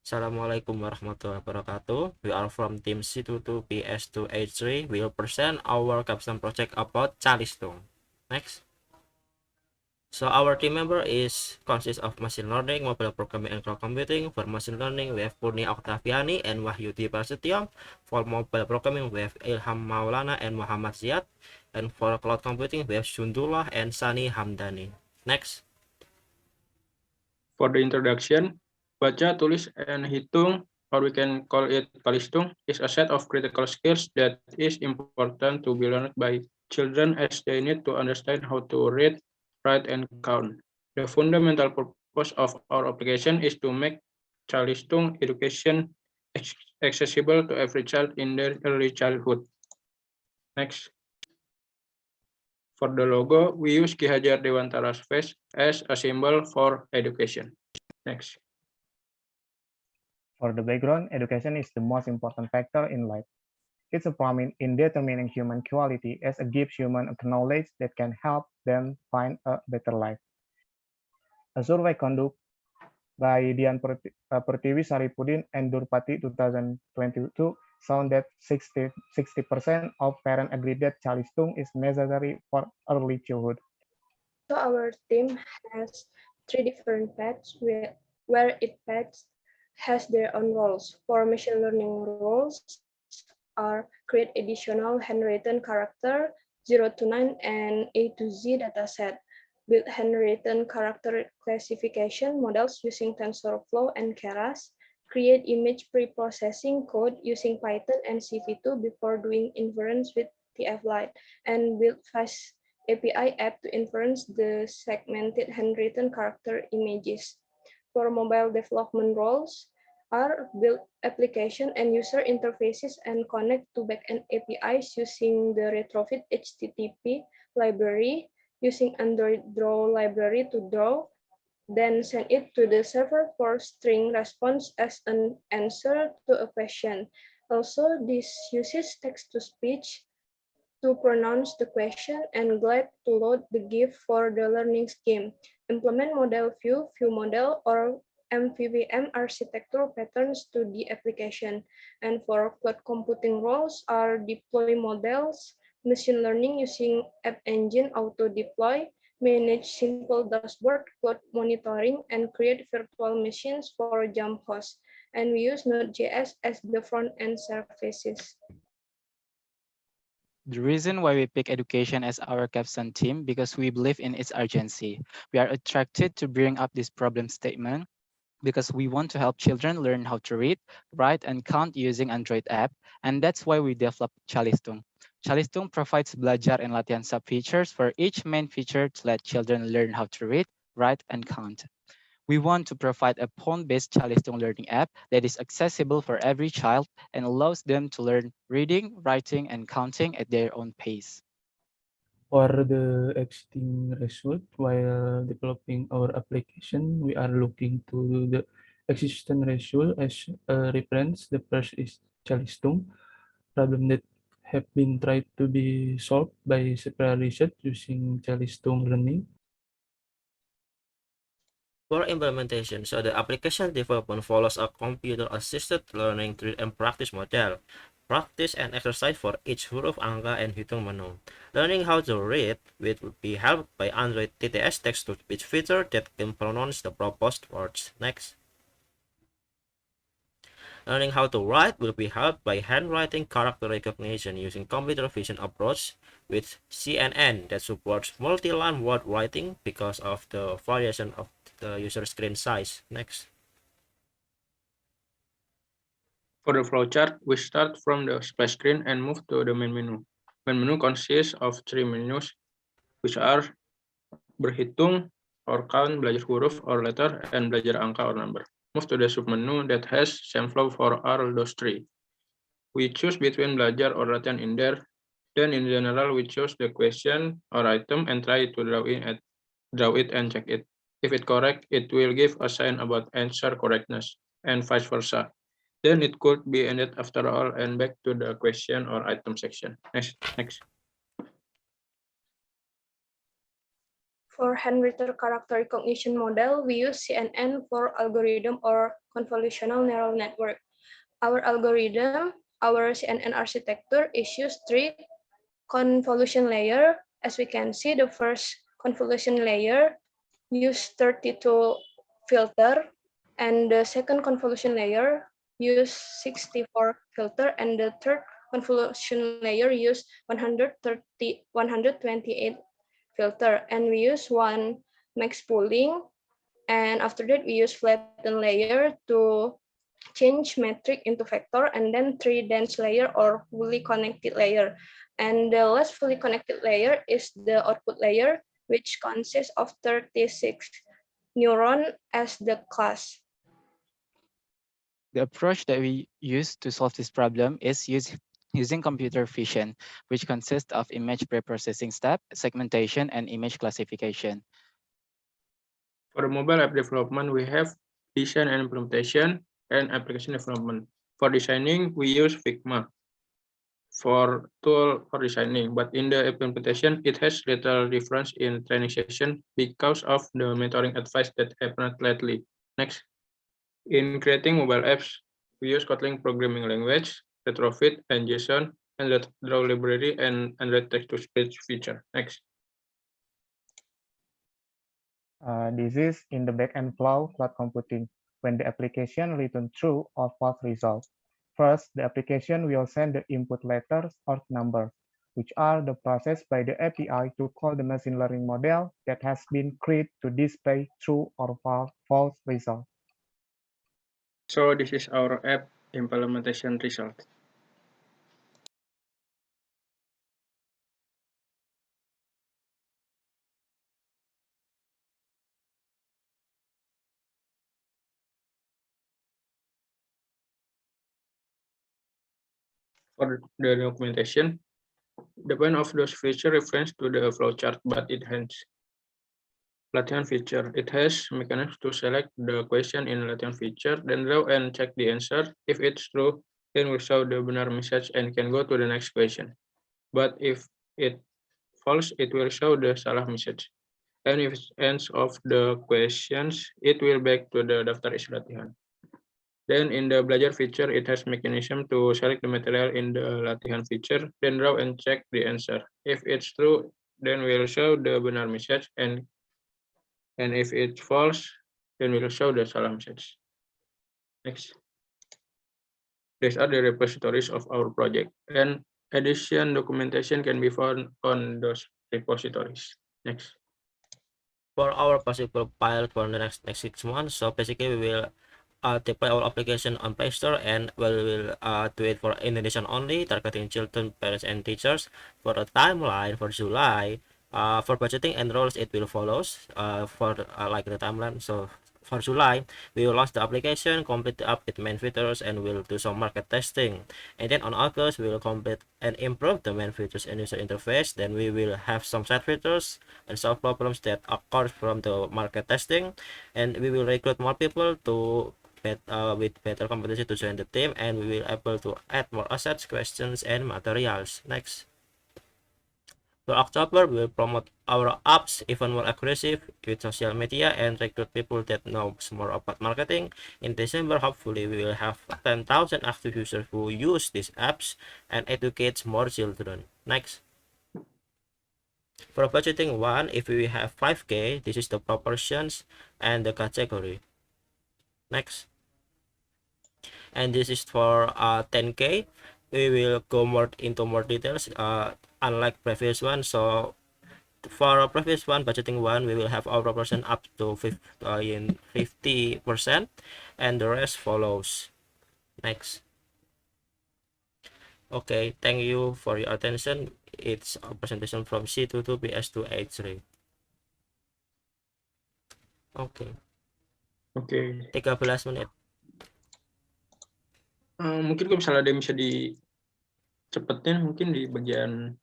Assalamualaikum warahmatullahi wabarakatuh. We are from team C22PS2H3. We will present our capstone project about Calistung. Next. So our team member consists of machine learning, mobile programming, and cloud computing. For machine learning, we have Purnia Oktaviani and Wahyudi Prasetyo. For mobile programming, we have Ilham Maulana and Muhammad Ziad. And for cloud computing, we have Sundullah and Sani Hamdani. Next. For the introduction, Baca, Tulis, and Hitung, or we can call it Calistung, is a set of critical skills that is important to be learned by children as they need to understand how to read, write, and count. The fundamental purpose of our application is to make Calistung education accessible to every child in their early childhood. Next. For the logo, we use Ki Hajar Dewantara's face as a symbol for education. Next. For the background, education is the most important factor in life. It's a prominent in determining human quality as it gives humans knowledge that can help them find a better life. A survey conducted by Dian Pertiwi Saripudin and Durpati 2022 found that 60% of parents agree that Calistung is necessary for early childhood. So our team has 3 different paths where each path has their own roles. For machine learning roles are create additional handwritten character 0 to 9 and A to Z dataset, build handwritten character classification models using TensorFlow and Keras, create image pre-processing code using Python and CV2 before doing inference with TF-Lite, and build fast API app to inference the segmented handwritten character images. For mobile development roles are build application and user interfaces and connect to backend APIs using the Retrofit HTTP library, using Android Draw library to draw, then send it to the server for string response as an answer to a question. Also, this uses text-to-speech to pronounce the question and glad to load the GIF for the learning scheme, implement model view, view model, or MVVM architecture patterns to the application. And for cloud computing roles are deploy models, machine learning using App Engine auto deploy, manage simple dashboard, cloud monitoring, and create virtual machines for jump hosts. And we use Node.js as the front-end services. The reason why we pick education as our capstone team because we believe in its urgency. We are attracted to bring up this problem statement because we want to help children learn how to read, write, and count using Android app, and that's why we developed Calistung. Calistung provides Belajar and Latihan sub-features for each main feature to let children learn how to read, write, and count. We want to provide a phone-based Calistung learning app that is accessible for every child and allows them to learn reading, writing, and counting at their own pace. For the existing result, while developing our application, we are looking to the existing result as a reference. The first is Calistung, problem that have been tried to be solved by several research using Calistung learning. For implementation, so the application development follows a computer-assisted learning treat and practice model. Practice and exercise for each huruf, angka, and hitung menu. Learning how to read will be helped by Android TTS text-to-speech feature that can pronounce the proposed words. Next. Learning how to write will be helped by handwriting character recognition using computer vision approach with CNN that supports multi-line word writing because of the variation of the user screen size. Next. For the flowchart, we start from the splash screen and move to the main menu. Main menu consists of 3 menus, which are berhitung or count, belajar huruf or letter, and belajar angka or number. Move to the submenu that has same flow for all those 3. We choose between belajar or latihan in there. Then in general, we choose the question or item and try to draw it and check it. If it's correct, it will give a sign about answer correctness and vice versa. Then it could be ended after all and back to the question or item section. Next. For handwritten character recognition model, we use CNN for algorithm or convolutional neural network. Our algorithm, our CNN architecture is used 3 convolution layer. As we can see, the first convolution layer use 32 filter, and the second convolution layer use 64 filter, and the third convolution layer use 128 filter, and we use one max pooling, and after that we use flatten layer to change metric into vector, and then 3 dense layer or fully connected layer. And the last fully connected layer is the output layer, which consists of 36 neuron as the class. The approach that we use to solve this problem is using computer vision, which consists of image preprocessing step, segmentation, and image classification. For the mobile app development, we have design and implementation and application development. For designing, we use Figma for tool for designing, but in the implementation, it has little difference in training session because of the mentoring advice that happened lately. Next, in creating mobile apps, we use Kotlin programming language, retrofit, and JSON, and draw library and Android text-to-speech feature. Next. This is in the backend flow cloud computing, when the application returns true or false result. First, the application will send the input letters or numbers, which are the process by the API to call the machine learning model that has been created to display true or false result. So this is our app implementation result. For the documentation, the point of those feature reference to the flowchart, but it has Latihan feature. It has mechanisms to select the question in Latihan feature, then draw and check the answer. If it's true, then we show the benar message and can go to the next question. But if it false, it will show the salah message. And if it ends of the questions, it will back to the daftar isi latihan. Then in the belajar feature, it has mechanism to select the material in the latihan feature, then draw and check the answer. If it's true, then we'll show the benar message, and if it's false, then we'll show the salah message. Next. These are the repositories of our project, and addition documentation can be found on those repositories. Next. For our possible pilot for the next 6 months, so basically we will deploy our application on Play Store, and we will do it for Indonesian only, targeting children, parents, and teachers. For the timeline for July, for budgeting and roles, it will follows for like the timeline. So for July, we will launch the application, complete the app with main features, and we'll do some market testing. And then on August, we will complete and improve the main features and user interface. Then we will have some side features and solve problems that occur from the market testing. And we will recruit more people to with better competency to join the team, and we will able to add more assets, questions, and materials. Next. For October, we will promote our apps even more aggressive with social media and recruit people that know more about marketing. In December, hopefully, we will have 10,000 active users who use these apps and educate more children. Next. For budgeting one, if we have 5K, this is the proportions and the category. Next. And this is for 10K. We will go more into more details unlike previous one. So for our previous one, budgeting one, we will have our proportion up to 50%, and the rest follows. Next. Okay, thank you for your attention. It's a presentation from C2 to PS2H3. Oke. 13 menit. Mungkin kalau misalnya ada yang bisa dicepetin, mungkin di bagian